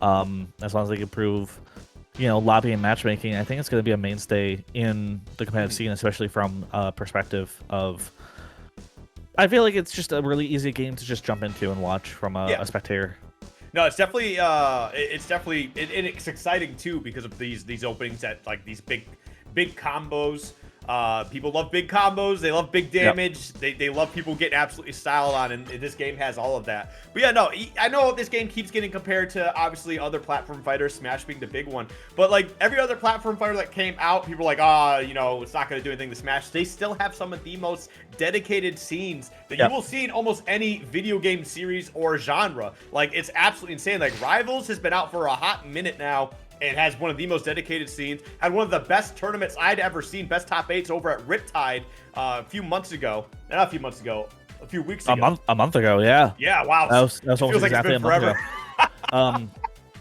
As long as they can prove, lobby and matchmaking, I think it's going to be a mainstay in the competitive scene, especially from a perspective of. I feel like it's just a really easy game to just jump into and watch from a spectator. No, it's definitely it's exciting too because of these openings at like these big combos. People love big combos. They love big damage. Yep. They love people getting absolutely styled on, and this game has all of that. But yeah, no, I know this game keeps getting compared to obviously other platform fighters, Smash being the big one. But like every other platform fighter that came out, people are like, it's not going to do anything to Smash. They still have some of the most dedicated scenes that you will see in almost any video game series or genre. Like it's absolutely insane. Like Rivals has been out for a hot minute now. It has one of the most dedicated scenes. Had one of the best tournaments I'd ever seen. Best top 8s over at Riptide a few months ago. Not a few months ago. A few weeks ago. A month ago, yeah. Yeah, wow. That was almost exactly a month ago.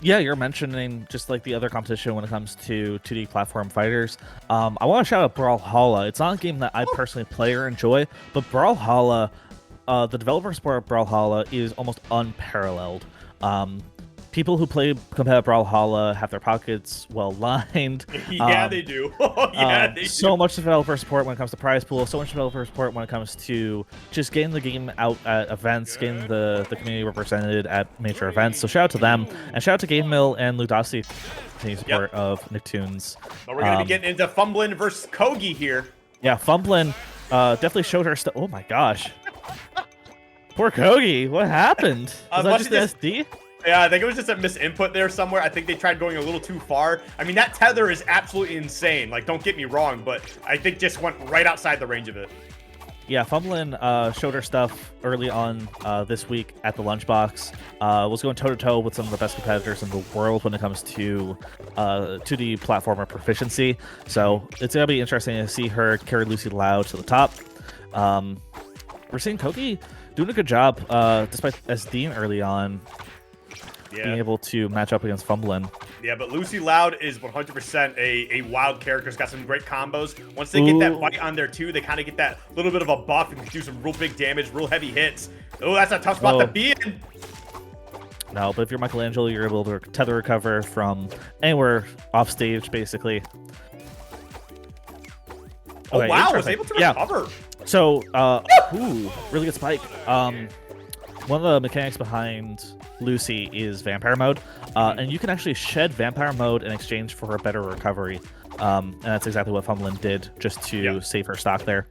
Yeah, you're mentioning just like the other competition when it comes to 2D platform fighters. I want to shout out Brawlhalla. It's not a game that I personally play or enjoy, but Brawlhalla, the developer support of Brawlhalla is almost unparalleled. People who play competitive Brawlhalla have their pockets well lined. Yeah, they do. They do. So much developer support when it comes to prize pool. So much developer support when it comes to just getting the game out at events, getting the community represented at major events. So shout out to them, and shout out to Game Mill and Ludosity for support of Nicktoons. But we're gonna be getting into Fumblynn versus Cougy here. Yeah, Fumblynn definitely showed her stuff. Oh my gosh, poor Cougy. What happened? Was that just the SD? Yeah, I think it was just a misinput there somewhere. I think they tried going a little too far. I mean, that tether is absolutely insane. Like, don't get me wrong, but I think just went right outside the range of it. Yeah, Fumblynn showed her stuff early on this week at the Lunchbox. Was going toe-to-toe with some of the best competitors in the world when it comes to 2D platformer proficiency. So it's going to be interesting to see her carry Lucy Loud to the top. We're seeing Cougy doing a good job, despite SDing early on. Being able to match up against Fumblynn. Yeah, but Lucy Loud is 100% a wild character. It's got some great combos. Once they get that bite on there, too, they kind of get that little bit of a buff and can do some real big damage, real heavy hits. Oh, that's a tough spot to be in. No, but if you're Michelangelo, you're able to tether recover from anywhere off stage, basically. Oh, wow, I was able to recover. So, really good spike. One of the mechanics behind Lucy is vampire mode, and you can actually shed vampire mode in exchange for a better recovery, and that's exactly what Fumblynn did just to save her stock there.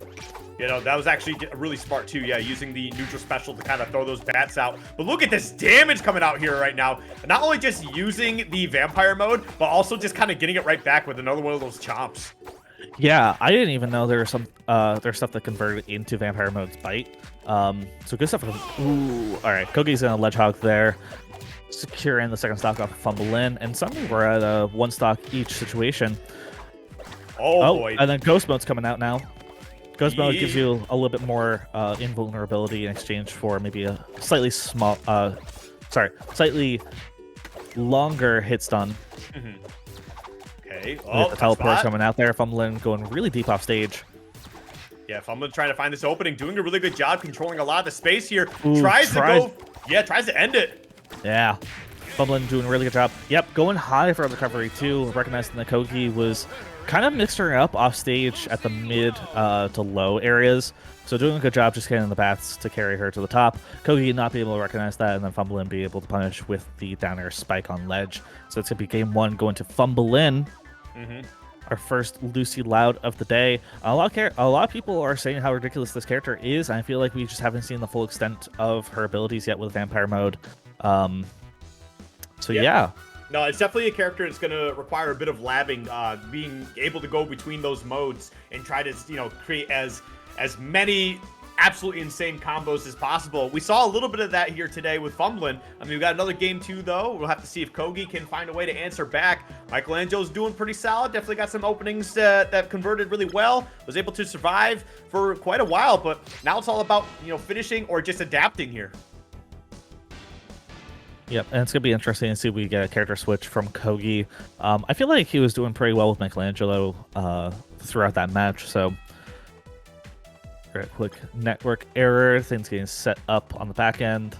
That was actually really smart too. Yeah, using the neutral special to kind of throw those bats out. But look at this damage coming out here right now. Not only just using the vampire mode, but also just kind of getting it right back with another one of those chomps. Yeah, I didn't even know there was there's stuff that converted into vampire mode's bite. So good stuff. Ooh, all right. Cougy's in a ledge hog there, securing the second stock off of Fumblynn, and suddenly we're at a one stock each situation. Oh boy! And then Ghost Mode's coming out now. Ghost Mode gives you a little bit more invulnerability in exchange for maybe a slightly longer hit stun. Okay. The teleport's coming out there. Fumblynn going really deep off stage. Yeah, Fumblynn trying to find this opening, doing a really good job controlling a lot of the space here. Tries to end it. Yeah, Fumblynn doing a really good job. Yep, going high for recovery too, recognizing that Cougy was kind of mixing up off stage at the mid to low areas. So doing a good job just getting the bats to carry her to the top. Cougy not be able to recognize that, and then Fumblynn be able to punish with the down air spike on ledge. So it's going to be game one going to Fumblynn. Our first Lucy Loud of the day. A lot of people are saying how ridiculous this character is. And I feel like we just haven't seen the full extent of her abilities yet with vampire mode. Yeah. No, it's definitely a character that's going to require a bit of labbing, being able to go between those modes and try to, create as many absolutely insane combos as possible. We saw a little bit of that here today with Fumblynn. I mean, we've got another game 2, though. We'll have to see if Cougy can find a way to answer back. Michelangelo's doing pretty solid. Definitely got some openings that converted really well. Was able to survive for quite a while, but now it's all about, finishing or just adapting here. Yep, and it's going to be interesting to see if we get a character switch from Cougy. I feel like he was doing pretty well with Michelangelo throughout that match, so... Right, quick network error. Things getting set up on the back end.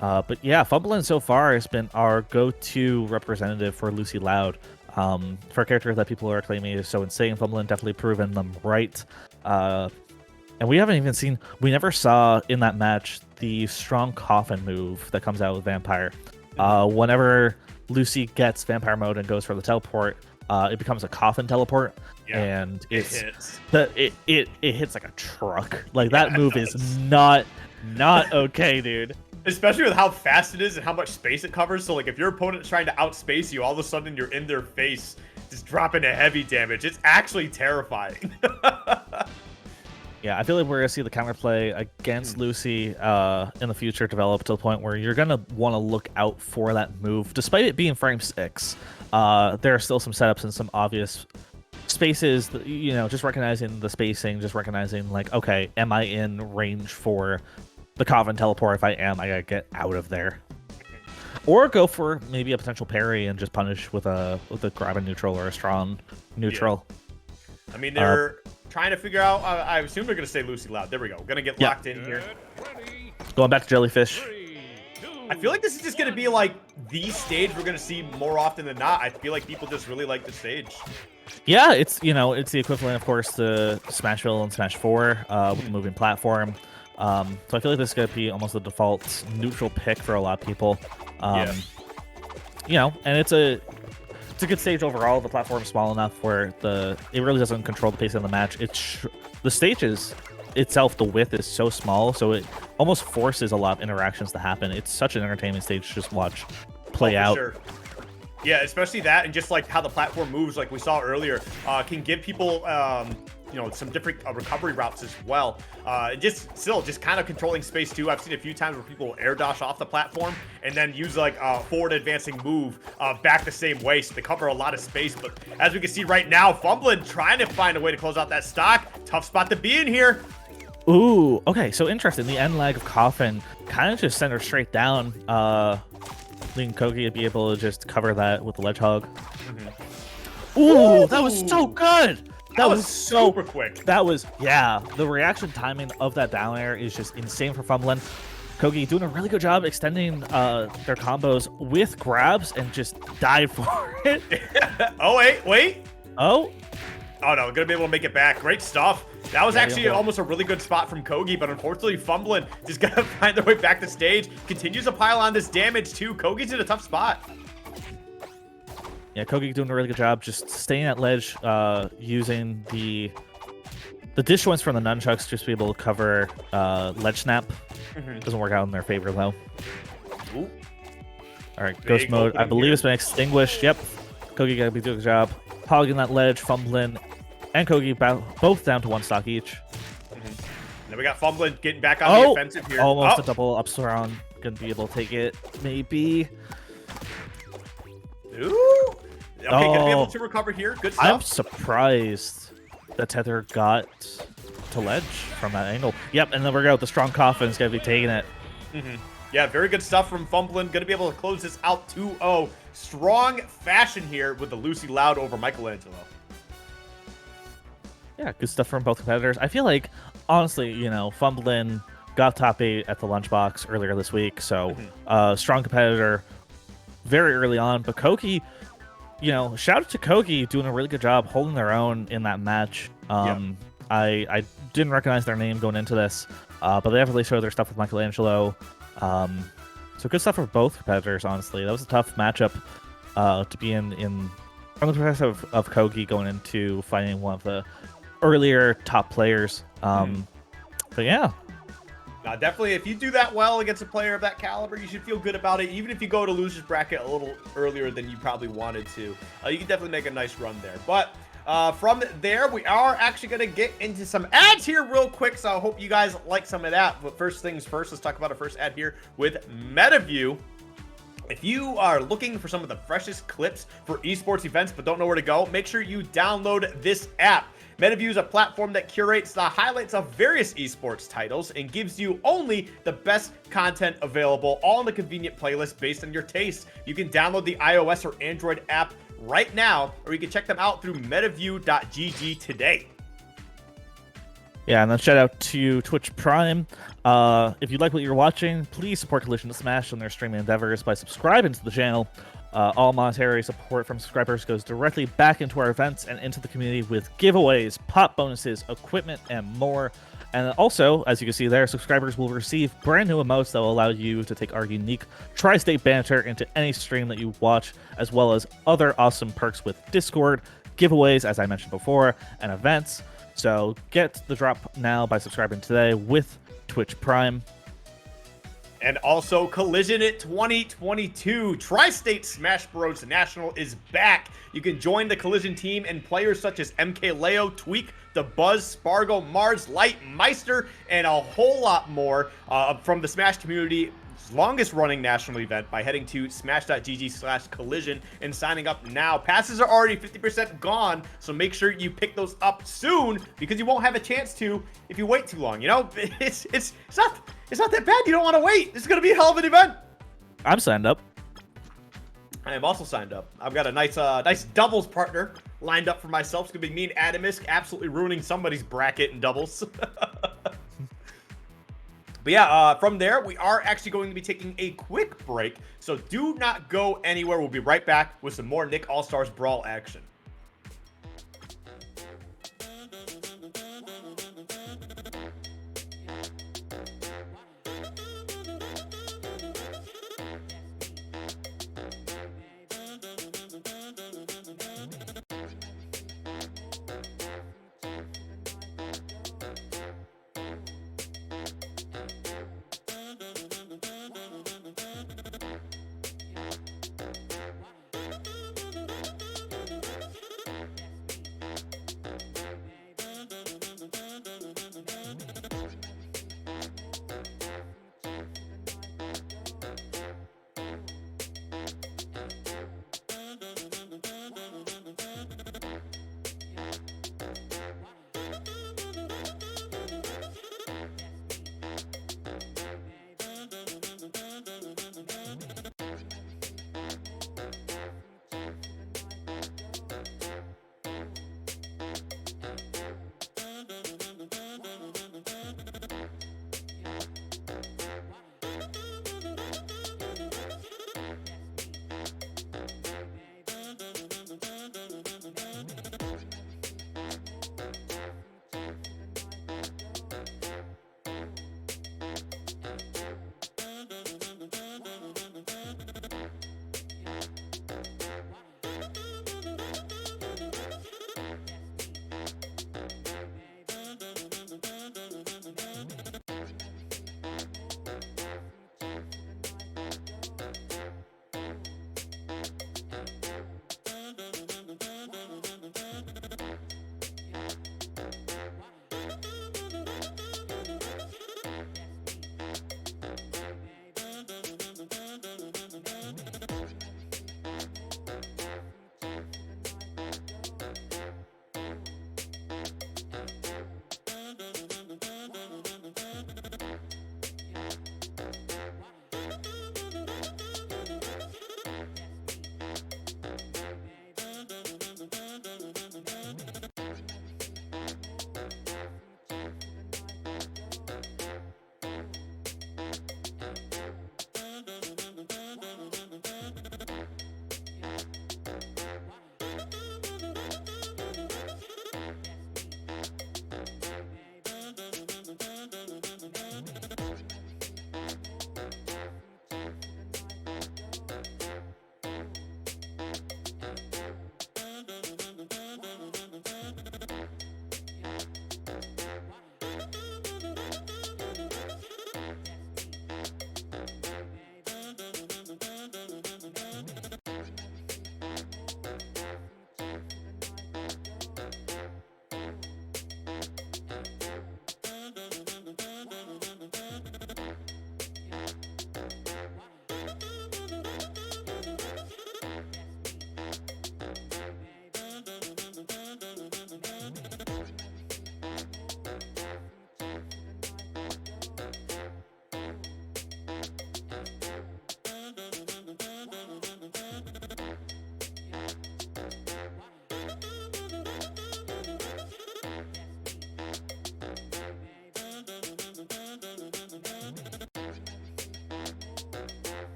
But yeah, Fumblynn so far has been our go-to representative for Lucy Loud. For a character that people are claiming is so insane, Fumblynn definitely proven them right. And we haven't even seen, we never saw in that match the strong coffin move that comes out with Vampire. Whenever Lucy gets Vampire mode and goes for the teleport, it becomes a coffin teleport, and it hits like a truck. Like that move is not okay, dude. Especially with how fast it is and how much space it covers. So like if your opponent's trying to outspace you, all of a sudden you're in their face, just dropping a heavy damage. It's actually terrifying. Yeah, I feel like we're gonna see the counterplay against Lucy in the future develop to the point where you're gonna want to look out for that move, despite it being frame 6. There are still some setups and some obvious spaces that, you know, just recognizing the spacing, just recognizing like, okay, am I in range for the coffin teleport? If I am, I gotta get out of there. Or go for maybe a potential parry and just punish with a grab a neutral or a strong neutral. Yeah. I mean, they're trying to figure out. I assume they're gonna say Lucy Loud. There we go. Gonna get locked in here. Going back to Jellyfish. I feel like this is just gonna be like the stage we're gonna see more often than not. I feel like people just really like the stage. Yeah, it's, you know, it's the equivalent, of course, to Smashville and Smash 4 with the moving platform. So I feel like this is going to be almost the default neutral pick for a lot of people. You know, and it's a good stage overall. The platform's small enough where it really doesn't control the pace of the match. The stages itself, the width is so small, so it almost forces a lot of interactions to happen. It's such an entertaining stage to just watch play out. Sure. Yeah, especially that, and just like how the platform moves, like we saw earlier, can give people, you know, some different recovery routes as well. Just kind of controlling space too. I've seen a few times where people air dash off the platform and then use like a forward advancing move back the same way, so they cover a lot of space. But as we can see right now, Fumblynn trying to find a way to close out that stock. Tough spot to be in here. Ooh, okay, so interesting. The end lag of Coffin kind of just sent her straight down. Lean Cougy would be able to just cover that with the ledge hog. Ooh, that was so good. That was super quick. That was, yeah. The reaction timing of that down air is just insane for Fumblynn. Cougy doing a really good job extending their combos with grabs and just dive for it. Oh, wait. Oh no, gonna be able to make it back. Great stuff. That was actually almost a really good spot from Cougy, but unfortunately Fumblynn just gotta find their way back to stage. Continues to pile on this damage too. Kogi's in a tough spot. Yeah, Cougy doing a really good job just staying at ledge, using the dish ones from the nunchucks just to be able to cover ledge snap. Doesn't work out in their favor though. Ooh. All right, ghost mode. I believe it's been extinguished. Yep. Cougy gotta be doing a good job hogging that ledge. Fumblynn and Cougy both down to 1 stock each. Now we got Fumblynn getting back on the offensive here. Almost a double up surround. Gonna be able to take it, maybe. Ooh. Okay, gonna be able to recover here. Good stuff. I'm surprised that Tether got to ledge from that angle. Yep, and then we're going with the strong coffin. It's gonna be taking it. Yeah, very good stuff from Fumblynn. Gonna be able to close this out 2-0. Strong fashion here with the Lucy Loud over Michelangelo. Yeah, good stuff from both competitors. I feel like, honestly, you know, Fumblynn got top 8 at the lunchbox earlier this week, so strong competitor very early on. But Cougy, you know, shout out to Cougy doing a really good job holding their own in that match. I didn't recognize their name going into this, but they definitely showed their stuff with Michelangelo. So good stuff for both competitors, honestly. That was a tough matchup to be in from the perspective of Cougy going into fighting one of the earlier top players. But yeah. Definitely, if you do that well against a player of that caliber, you should feel good about it. Even if you go to loser's bracket a little earlier than you probably wanted to, you can definitely make a nice run there. But from there, we are actually going to get into some ads here real quick, so I hope you guys like some of that. But first things first, let's talk about our first ad here with MetaView. If you are looking for some of the freshest clips for esports events but don't know where to go, make sure you download this app. MetaView is a platform that curates the highlights of various esports titles and gives you only the best content available, all in a convenient playlist based on your taste. You can download the iOS or Android app right now, or you can check them out through metaview.gg today. Yeah, and then shout out to Twitch Prime. If you like what you're watching, please support Collision to Smash on their streaming endeavors by subscribing to the channel. All monetary support from subscribers goes directly back into our events and into the community with giveaways, pop bonuses, equipment, and more. And also, as you can see there, subscribers will receive brand new emotes that will allow you to take our unique Tri-State banter into any stream that you watch, as well as other awesome perks with Discord, giveaways, as I mentioned before, and events. So get the drop now by subscribing today with Twitch Prime. And also, Collision at 2022. Tri-State Smash Bros. National is back. You can join the Collision team and players such as MK Leo, Tweak, The Buzz, Spargo, Mars, Light, Meister, and a whole lot more from the Smash community. Longest running national event by heading to smash.gg/collision and signing up now. Passes are already 50% gone, so make sure you pick those up soon because you won't have a chance to if you wait too long. You know, it's not that bad. You don't want to wait. This is gonna be a hell of an event. I'm signed up. I am also signed up. I've got a nice doubles partner lined up for myself. It's gonna be me and Adamisk absolutely ruining somebody's bracket in doubles. But yeah, from there, we are actually going to be taking a quick break, so do not go anywhere. We'll be right back with some more Nick All-Stars Brawl action.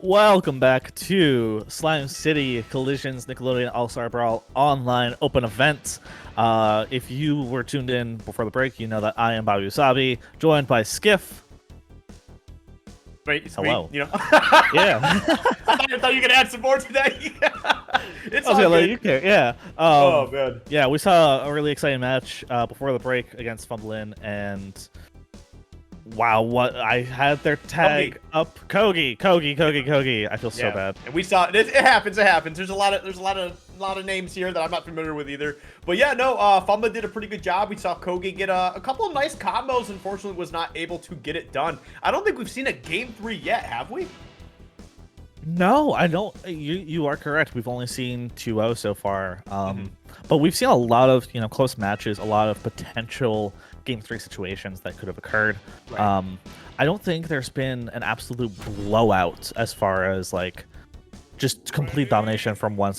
Welcome back to Slime City Collision's Nickelodeon All-Star Brawl online open event. If you were tuned in before the break, you know that I am Bobby Wasabi, joined by Skiff. Wait, it's Hello. me, you know? Yeah. I thought you were gonna add some more today. It's I was all gonna let good. you care. Yeah. Oh man. Yeah, we saw a really exciting match before the break against Fumblynn, and wow, what I had their tag up. Cougy. I feel so bad. And we saw it happens. It happens. There's a lot of names here that I'm not familiar with either. But yeah, no, Fumblynn did a pretty good job. We saw Cougy get a couple of nice combos. Unfortunately, was not able to get it done. I don't think we've seen a game 3 yet, have we? No, I don't. You are correct. We've only seen 2-0 so far. But we've seen a lot of close matches, a lot of potential game 3 situations that could have occurred. Right. I don't think there's been an absolute blowout as far as like just complete domination from one